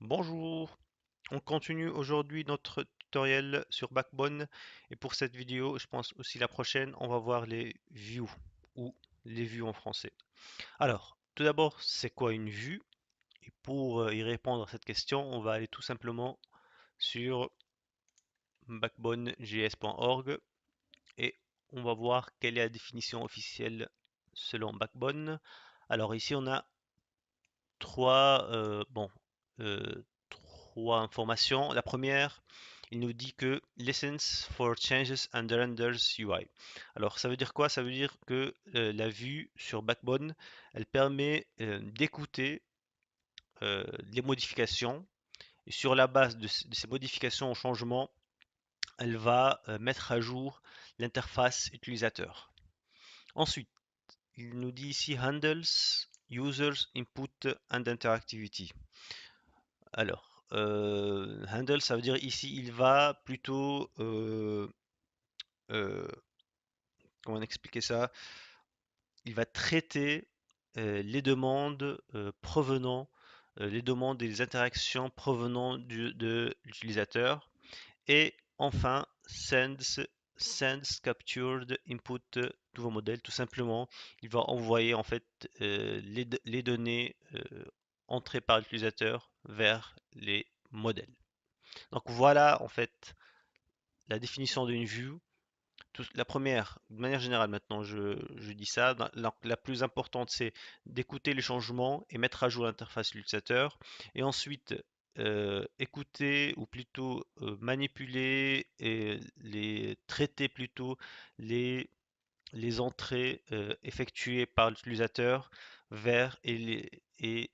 Bonjour, on continue aujourd'hui notre tutoriel sur Backbone et pour cette vidéo, je pense aussi la prochaine, on va voir les views ou les vues en français. Alors, tout d'abord, c'est quoi une vue? Et pour y répondre à cette question, on va aller tout simplement sur backbonejs.org et on va voir quelle est la définition officielle selon Backbone. Alors ici, on a trois, trois informations. La première, il nous dit que Listens for changes and renders UI. Alors, ça veut dire quoi? Ça veut dire que la vue sur Backbone, elle permet d'écouter les modifications. Et sur la base de ces modifications au changement, elle va mettre à jour l'interface utilisateur. Ensuite, il nous dit ici Handles, Users, Input and Interactivity. Alors, handle, ça veut dire ici, il va plutôt, euh, comment expliquer ça? Il va traiter les demandes provenant, les demandes et les interactions provenant de l'utilisateur. Et enfin, sends captured input nouveau modèle. Tout simplement, il va envoyer en fait les données entrées par l'utilisateur vers les modèles. Donc voilà en fait la définition d'une vue. La première, de manière générale maintenant, je dis ça, la plus importante c'est d'écouter les changements et mettre à jour l'interface utilisateur. Et ensuite, écouter ou plutôt manipuler et les traiter plutôt les, les entrées effectuées par l'utilisateur vers et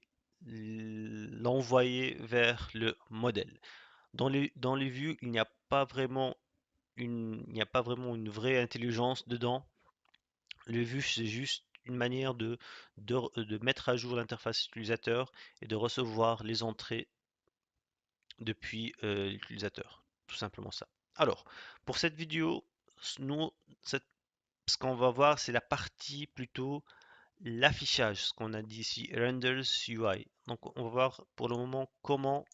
l'envoyer vers le modèle. Dans les vues, il n'y a pas vraiment une vraie intelligence dedans. Le vue, c'est juste une manière de mettre à jour l'interface utilisateur et de recevoir les entrées depuis l'utilisateur. Tout simplement ça. Alors, pour cette vidéo, nous, ce qu'on va voir, c'est la partie plutôt l'affichage, ce qu'on a dit ici, renders UI. Donc, on va voir pour le moment comment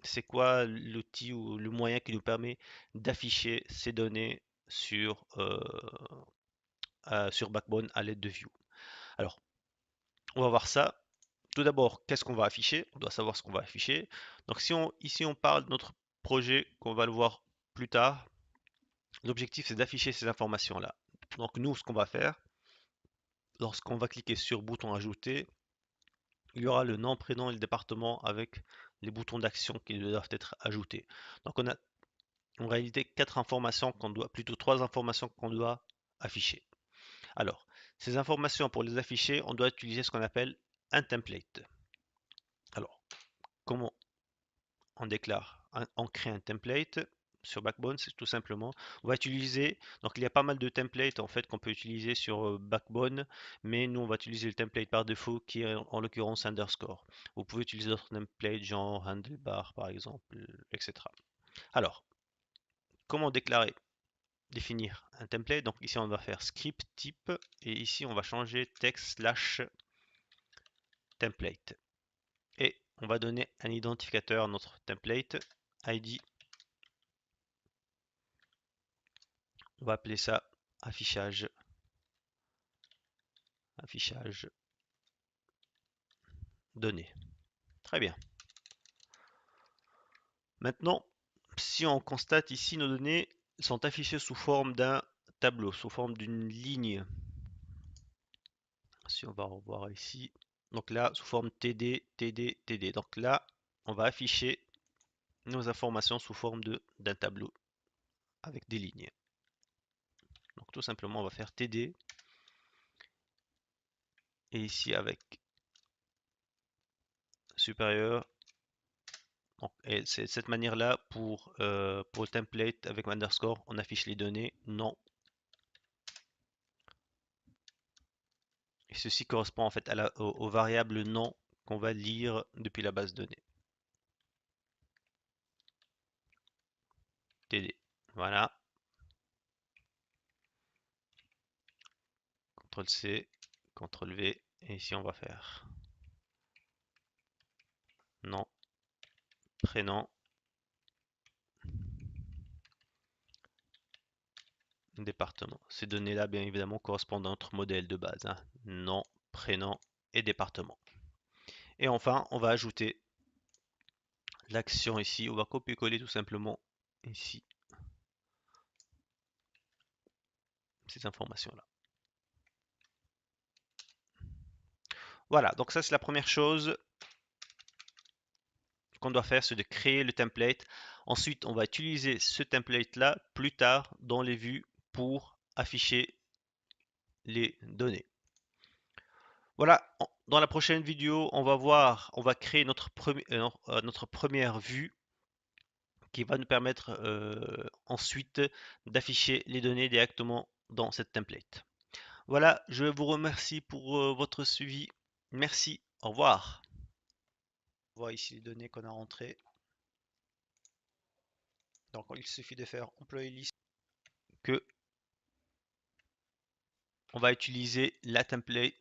c'est quoi l'outil ou le moyen qui nous permet d'afficher ces données sur Backbone à l'aide de View. Alors, on va voir ça. Tout d'abord, qu'est-ce qu'on va afficher? On doit savoir ce qu'on va afficher. Donc, ici on parle de notre projet, qu'on va le voir plus tard. L'objectif, c'est d'afficher ces informations-là. Donc, nous, ce qu'on va faire, lorsqu'on va cliquer sur bouton ajouter, il y aura le nom, prénom et le département avec les boutons d'action qui doivent être ajoutés. Donc, on a en réalité quatre informations qu'on doit, plutôt trois informations qu'on doit afficher. Alors, ces informations, pour les afficher, on doit utiliser ce qu'on appelle un template. Alors, comment on crée un template sur Backbone? C'est tout simplement, on va utiliser, donc il y a pas mal de templates en fait qu'on peut utiliser sur Backbone, mais nous on va utiliser le template par défaut qui est en l'occurrence underscore. Vous pouvez utiliser d'autres templates genre handlebar par exemple, etc. Alors, comment définir un template? Donc ici on va faire script type et ici on va changer text slash template. Et on va donner un identificateur à notre template, ID. On va appeler ça affichage, affichage données. Très bien. Maintenant, si on constate ici, nos données sont affichées sous forme d'un tableau, sous forme d'une ligne. Si on va revoir ici, donc là, sous forme TD, TD, TD. Donc là, on va afficher nos informations sous forme d'un tableau avec des lignes. Donc tout simplement, on va faire TD et ici avec supérieur. Donc, et c'est de cette manière-là pour le template avec underscore, on affiche les données non. Et ceci correspond en fait aux variables non qu'on va lire depuis la base de données. TD. Voilà. CTRL C, CTRL V. Et ici on va faire non. prénom, département. Ces données-là, bien évidemment, correspondent à notre modèle de base, hein. Nom, prénom et département. Et enfin, on va ajouter l'action ici. On va copier-coller tout simplement ici ces informations-là. Voilà, donc ça c'est la première chose qu'on doit faire, c'est de créer le template. Ensuite, on va utiliser ce template-là plus tard dans les vues pour afficher les données. Voilà, dans la prochaine vidéo, on va créer notre première vue qui va nous permettre ensuite d'afficher les données directement dans cette template. Voilà, je vous remercie pour votre suivi. Merci, au revoir. On voit ici les données qu'on a rentrées. Donc il suffit de faire employé list que on va utiliser la template